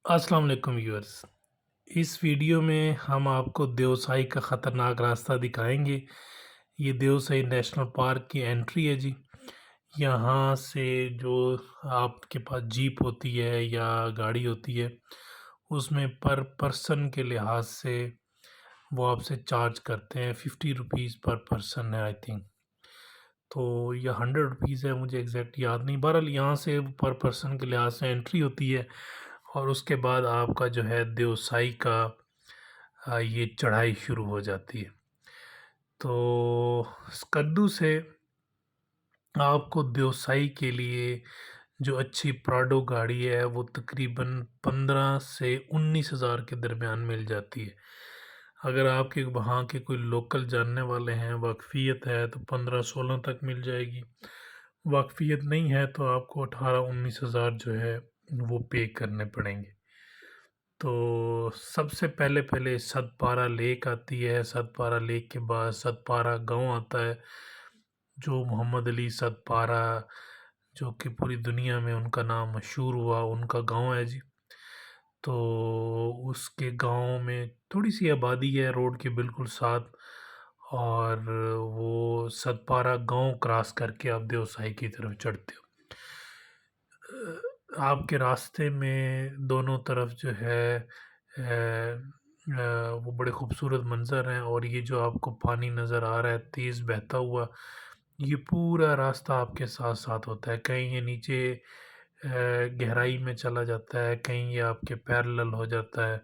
अस्सलाम वालेकुम व्यूअर्स। इस वीडियो में हम आपको देवसाई का ख़तरनाक रास्ता दिखाएंगे। ये देवसाई नेशनल पार्क की एंट्री है जी। यहाँ से जो आपके पास जीप होती है या गाड़ी होती है, उसमें पर पर्सन के लिहाज से वो आपसे चार्ज करते हैं। 50 रुपीज़ पर पर्सन है आई थिंक। तो ये 100 रुपीज़ है, मुझे एग्जैक्ट याद नहीं। बहरहाल यहाँ से पर पर्सन के लिहाज से एंट्री होती है और उसके बाद आपका जो है देवसाई का ये चढ़ाई शुरू हो जाती है। तो स्कद्दू से आपको देवसाई के लिए जो अच्छी प्राडो गाड़ी है वो तकरीबन 15 से 19 हज़ार के दरमियान मिल जाती है। अगर आपके वहाँ के कोई लोकल जानने वाले हैं, वाकफ़ियत है, तो 15-16 तक मिल जाएगी। वाकफ़ियत नहीं है तो आपको 18-19 हज़ार जो है वो पे करने पड़ेंगे। तो सबसे पहले पहले सतपारा लेक आती है। सतपारा लेक के बाद सतपारा गांव आता है, जो मोहम्मद अली सतपारा, जो कि पूरी दुनिया में उनका नाम मशहूर हुआ, उनका गांव है जी। तो उसके गांव में थोड़ी सी आबादी है रोड के बिल्कुल साथ, और वो सतपारा गांव क्रॉस करके आप देवसाई की तरफ चढ़ते हो। आपके रास्ते में दोनों तरफ जो है वो बड़े खूबसूरत मंज़र हैं, और ये जो आपको पानी नज़र आ रहा है तेज़ बहता हुआ, ये पूरा रास्ता आपके साथ साथ होता है। कहीं ये नीचे गहराई में चला जाता है, कहीं ये आपके पैरेलल हो जाता है।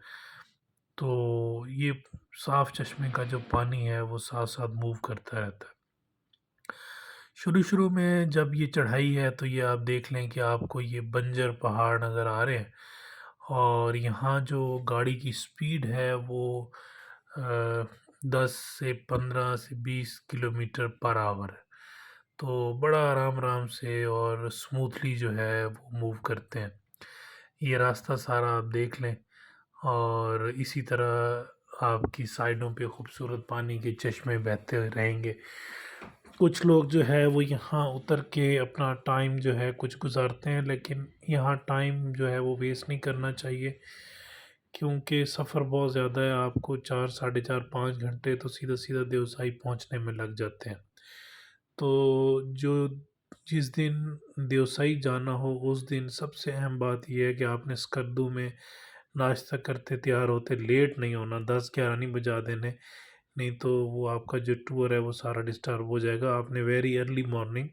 तो ये साफ़ चश्मे का जो पानी है वो साथ साथ मूव करता रहता है। शुरू-शुरू में जब ये चढ़ाई है तो ये आप देख लें कि आपको ये बंजर पहाड़ नज़र आ रहे हैं, और यहाँ जो गाड़ी की स्पीड है वो 10 से 15 से 20 किलोमीटर पर आवर है। तो बड़ा आराम-आराम से और स्मूथली जो है वो मूव करते हैं। ये रास्ता सारा आप देख लें, और इसी तरह आपकी साइडों पे खूबसूरत पानी के चश्मे बहते रहेंगे। कुछ लोग जो है वो यहाँ उतर के अपना टाइम जो है कुछ गुज़ारते हैं, लेकिन यहाँ टाइम जो है वो वेस्ट नहीं करना चाहिए, क्योंकि सफ़र बहुत ज़्यादा है। आपको 4 साढ़े 4 5 घंटे तो सीधा-सीधा देवसाई पहुँचने में लग जाते हैं। तो जो जिस दिन देवसाई जाना हो उस दिन सबसे अहम बात ये है कि आपने स्कद्दू में नाश्ता करते तैयार होते लेट नहीं होना, 10-11 नहीं बजा देने, नहीं तो वो आपका जो टूर है वो सारा डिस्टर्ब हो जाएगा। आपने वेरी अर्ली मॉर्निंग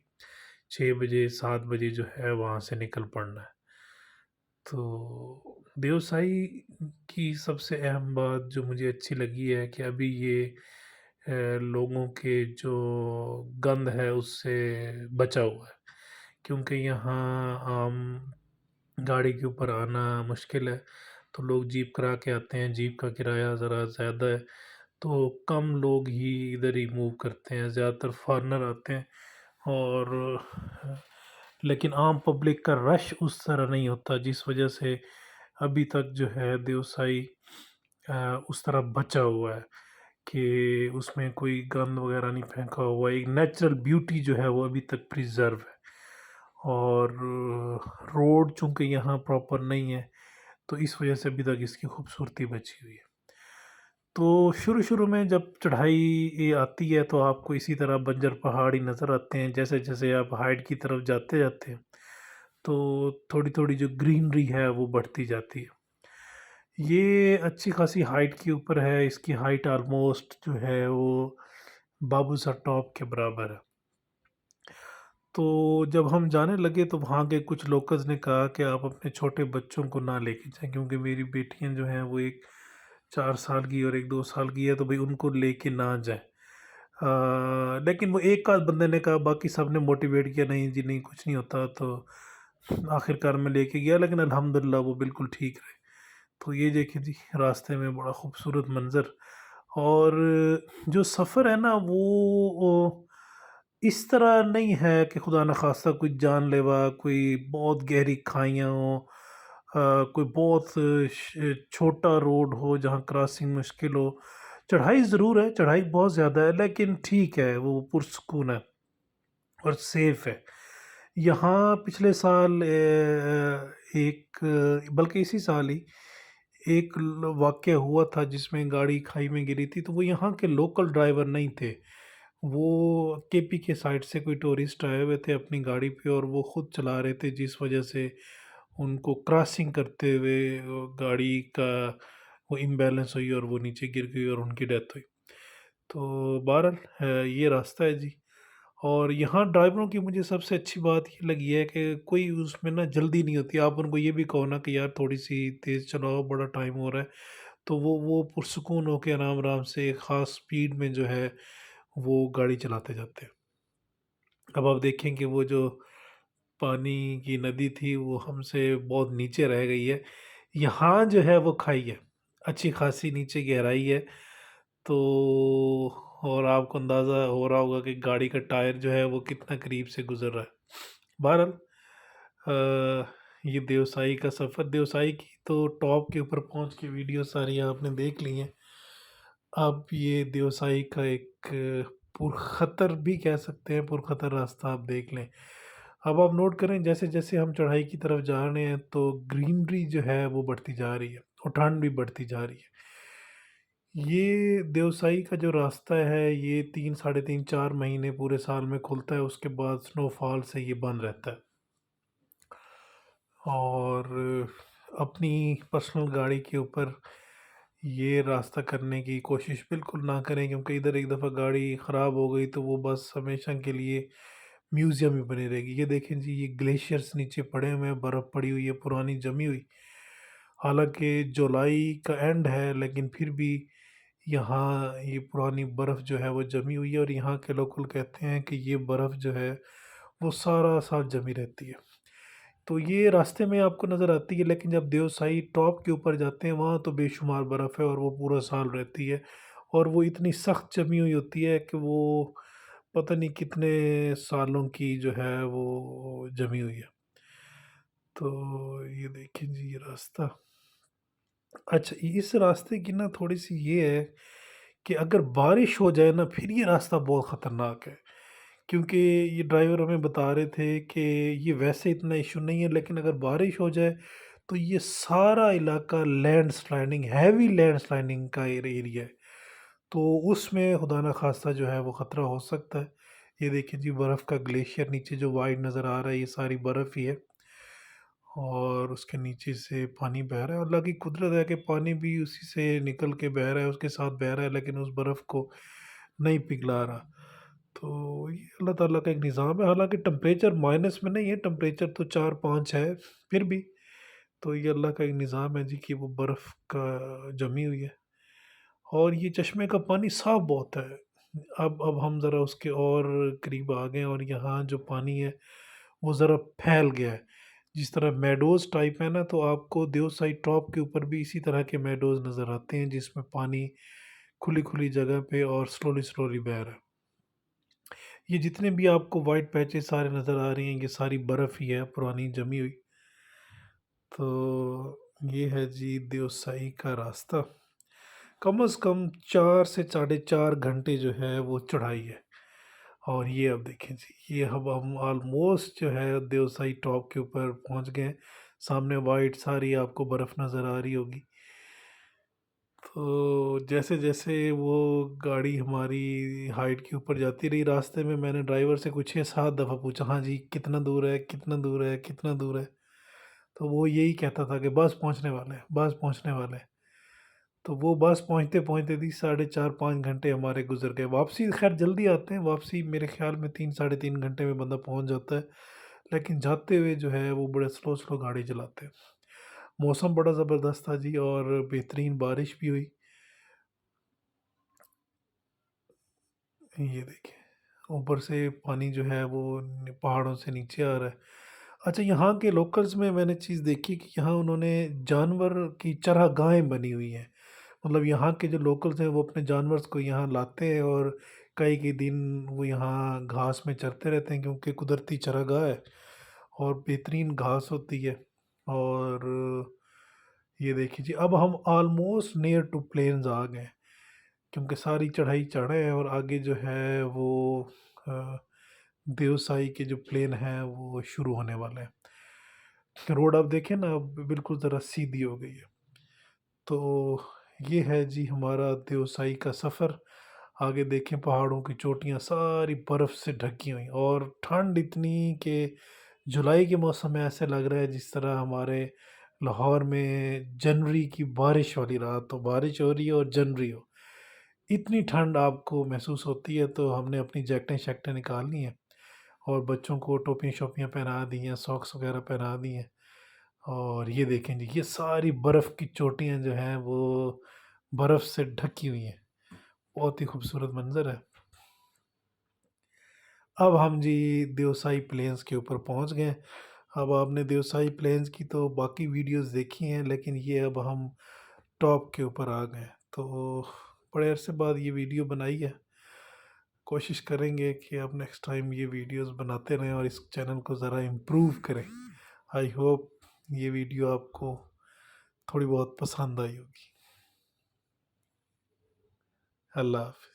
6 बजे 7 बजे जो है वहाँ से निकल पड़ना है। तो देवसाई की सबसे अहम बात जो मुझे अच्छी लगी है कि अभी ये लोगों के जो गंद है उससे बचा हुआ है, क्योंकि यहाँ आम गाड़ी के ऊपर आना मुश्किल है। तो लोग जीप करा के आते हैं, जीप का किराया ज़रा ज़्यादा है, तो कम लोग ही इधर ही मूव करते हैं, ज़्यादातर फॉरेनर आते हैं। और लेकिन आम पब्लिक का रश उस तरह नहीं होता, जिस वजह से अभी तक जो है देवसाई उस तरह बचा हुआ है कि उसमें कोई गंद वगैरह नहीं फेंका हुआ है। एक नेचुरल ब्यूटी जो है वो अभी तक प्रिज़र्व है। और रोड चूँकि यहाँ प्रॉपर नहीं है, तो इस वजह से अभी तक इसकी खूबसूरती बची हुई है। तो शुरू-शुरू में जब चढ़ाई ये आती है तो आपको इसी तरह बंजर पहाड़ ही नज़र आते हैं। जैसे-जैसे आप हाइट की तरफ जाते-जाते हैं, तो थोड़ी-थोड़ी जो ग्रीनरी है वो बढ़ती जाती है। ये अच्छी खासी हाइट के ऊपर है, इसकी हाइट ऑलमोस्ट जो है वो बाबूसर टॉप के बराबर है। तो जब हम जाने लगे तो वहाँ के कुछ लोकल्स ने कहा कि आप अपने छोटे बच्चों को ना लेके जाएँ, क्योंकि मेरी बेटियाँ जो हैं वो एक 4 साल की और एक 2 साल की है, तो भई उनको लेके ना जाएँ। लेकिन वो एक आध बंदे ने कहा, बाकी सब ने मोटिवेट किया, नहीं जी नहीं कुछ नहीं होता, तो आखिरकार मैं लेके गया, लेकिन अल्हम्दुलिल्लाह वो बिल्कुल ठीक रहे। तो ये देखिए जी, रास्ते में बड़ा खूबसूरत मंज़र। और जो सफ़र है ना वो इस तरह नहीं है कि खुदा न ख़ास्ता कोई जानलेवा, कोई बहुत गहरी खाइयाँ हों, कोई बहुत छोटा रोड हो जहाँ क्रॉसिंग मुश्किल हो। चढ़ाई ज़रूर है, चढ़ाई बहुत ज़्यादा है, लेकिन ठीक है, वो पुरसुकून है और सेफ़ है। यहाँ पिछले साल बल्कि इसी साल ही एक वाक़या हुआ था जिसमें गाड़ी खाई में गिरी थी, तो वो यहाँ के लोकल ड्राइवर नहीं थे। वो केपी के साइड से कोई टूरिस्ट आए हुए थे अपनी गाड़ी पे और वो खुद चला रहे थे, जिस वजह से उनको क्रॉसिंग करते हुए गाड़ी का वो इम्बैलेंस हुई और वो नीचे गिर गई और उनकी डेथ हुई। तो बहरहाल ये रास्ता है जी। और यहाँ ड्राइवरों की मुझे सबसे अच्छी बात ये लगी है कि कोई उसमें ना जल्दी नहीं होती। आप उनको ये भी कहो ना कि यार थोड़ी-सी तेज़ चलाओ, बड़ा टाइम हो रहा है, तो वो पुरसुकून होके आराम-आराम से एक ख़ास स्पीड में जो है वो गाड़ी चलाते जाते हैं। अब आप देखें कि वो जो पानी की नदी थी वो हमसे बहुत नीचे रह गई है। यहाँ जो है वो खाई है, अच्छी खासी नीचे गहराई है। तो और आपको अंदाज़ा हो रहा होगा कि गाड़ी का टायर जो है वो कितना करीब से गुज़र रहा है। बहरहाल ये देवसाई का सफ़र, देवसाई की तो टॉप के ऊपर पहुँच के वीडियो सारी आपने देख ली हैं। अब ये देवसाई का एक पुरख़तर भी कह सकते हैं, पुरख़तर रास्ता आप देख लें। अब आप नोट करें जैसे-जैसे हम चढ़ाई की तरफ जा रहे हैं तो ग्रीनरी जो है वो बढ़ती जा रही है और ठंड भी बढ़ती जा रही है। ये देवसाई का जो रास्ता है ये 3 साढ़े 3 4 महीने पूरे साल में खुलता है, उसके बाद स्नोफॉल से ये बंद रहता है। और अपनी पर्सनल गाड़ी के ऊपर ये रास्ता करने की कोशिश बिल्कुल ना करें, क्योंकि इधर एक दफ़ा गाड़ी ख़राब हो गई तो वो बस हमेशा के लिए म्यूज़ियम ही बनी रहेगी। ये देखें जी, ये ग्लेशियर्स नीचे पड़े हुए हैं, बर्फ़ पड़ी हुई है पुरानी जमी हुई। हालाँकि जुलाई का एंड है लेकिन फिर भी यहाँ ये पुरानी बर्फ़ जो है वो जमी हुई है और यहाँ के लोकल कहते हैं कि ये बर्फ़ जो है वो सारा साल जमी रहती है। तो ये रास्ते में आपको नज़र आती है, लेकिन जब देवसाई टॉप के ऊपर जाते हैं वहाँ तो बेशुमार बर्फ़ है और वो पूरा साल रहती है और वो इतनी सख्त जमी हुई होती है कि वो पता नहीं कितने सालों की जो है वो जमी हुई है। तो ये देखिए जी ये रास्ता। अच्छा, इस रास्ते की ना थोड़ी-सी ये है कि अगर बारिश हो जाए ना फिर ये रास्ता बहुत ख़तरनाक है। क्योंकि ये ड्राइवर हमें बता रहे थे कि ये वैसे इतना इशू नहीं है, लेकिन अगर बारिश हो जाए तो ये सारा इलाका लैंडस्लाइडिंग, हैवी लैंडस्लाइडिंग का एरिया है। तो उसमें खुदा ना खास्ता जो है वो ख़तरा हो सकता है। ये देखिए जी बर्फ़ का ग्लेशियर नीचे जो वाइट नज़र आ रहा है ये सारी बर्फ़ ही है और उसके नीचे से पानी बह रहा है। अल्लाह की कुदरत है कि पानी भी उसी से निकल के बह रहा है, उसके साथ बह रहा है, लेकिन उस बर्फ़ को नहीं पिघला रहा। तो ये अल्लाह ताला का एक निज़ाम है। हालाँकि टेम्परेचर माइनस में नहीं है, टेम्परेचर तो 4-5 है फिर भी। तो ये अल्लाह का एक निज़ाम है जी कि वो बर्फ़ का जमी हुई है और ये चश्मे का पानी साफ़ बहुत है। अब हम ज़रा उसके और करीब आ गए और यहाँ जो पानी है वो ज़रा फैल गया है। जिस तरह मेडोज़ टाइप है ना, तो आपको देवसाई टॉप के ऊपर भी इसी तरह के मेडोज़ नज़र आते हैं जिसमें पानी खुली-खुली जगह पे और स्लोली-स्लोली बह रहा है। ये जितने भी आपको व्हाइट पैचेस सारे नज़र आ रही हैं ये सारी बर्फ़ ही है पुरानी जमी हुई। तो ये है जी देवसाई का रास्ता। कम से कम 4 से साढ़े 4 घंटे जो है वो चढ़ाई है। और ये अब देखें जी, ये अब हम ऑलमोस्ट जो है देवसाई टॉप के ऊपर पहुंच गए हैं। सामने वाइट सारी आपको बर्फ़ नज़र आ रही होगी। तो जैसे-जैसे वो गाड़ी हमारी हाइट के ऊपर जाती रही, रास्ते में मैंने ड्राइवर से कुछ 6-7 दफ़ा पूछा, हाँ जी, कितना दूर है, कितना दूर है, कितना दूर है? तो वो यही कहता था कि बस पहुँचने वाले हैं, बस पहुँचने वाले हैं। तो वो बस पहुँचते-पहुँचते भी साढ़े 4-5 घंटे हमारे गुज़र गए। वापसी ख़ैर जल्दी आते हैं, वापसी मेरे ख़्याल में 3 साढ़े 3 घंटे में बंदा पहुँच जाता है। लेकिन जाते हुए जो है वो बड़े स्लो-स्लो गाड़ी चलाते हैं। मौसम बड़ा ज़बरदस्त था जी और बेहतरीन बारिश भी हुई। ये देखिए, ऊपर से पानी जो है वो पहाड़ों से नीचे आ रहा है। अच्छा, यहाँ के लोकल्स में मैंने चीज़ देखी कि यहाँ उन्होंने जानवर की चरागाहें बनी हुई हैं। मतलब यहाँ के जो लोकल्स हैं वो अपने जानवर को यहाँ लाते हैं और कई-कई दिन वो यहाँ घास में चरते रहते हैं, क्योंकि कुदरती चरागाह है और बेहतरीन घास होती है। और ये देखिए जी, अब हम ऑलमोस्ट नियर टू प्लेन्स आ गए हैं, क्योंकि सारी चढ़ाई चढ़े हैं और आगे जो है वो अ, देवसाई के जो प्लेन हैं वो शुरू होने वाले हैं। रोड आप देखें ना, अब बिल्कुल ज़रा सीधी हो गई है। तो ये है जी हमारा देवसाई का सफ़र। आगे देखें पहाड़ों की चोटियाँ सारी बर्फ़ से ढकी हुई, और ठंड इतनी कि जुलाई के मौसम में ऐसे लग रहा है जिस तरह हमारे लाहौर में जनवरी की बारिश वाली रात हो, बारिश हो रही है और जनवरी हो। इतनी ठंड आपको महसूस होती है, तो हमने अपनी जैकेटें-शैकटें निकाल ली हैं और बच्चों को टोपियाँ-शोपियाँ पहना दी हैं, सॉक्स वगैरह पहना दिए हैं। और ये देखें जी, ये सारी बर्फ़ की चोटियाँ जो हैं वो बर्फ़ से ढकी हुई हैं। बहुत ही खूबसूरत मंज़र है। अब हम जी देवसाई प्लेन्स के ऊपर पहुँच गए हैं। अब आपने देवसाई प्लेन्स की तो बाकी वीडियोज़ देखी हैं, लेकिन ये अब हम टॉप के ऊपर आ गए हैं। तो बड़े अरसे बाद ये वीडियो बनाई है। कोशिश करेंगे कि अब नेक्स्ट टाइम ये वीडियोज़ बनाते रहें और इस चैनल को ज़रा इम्प्रूव करें। आई होप ये वीडियो आपको थोड़ी बहुत पसंद आई होगी। अल्लाह हाफ़िज़।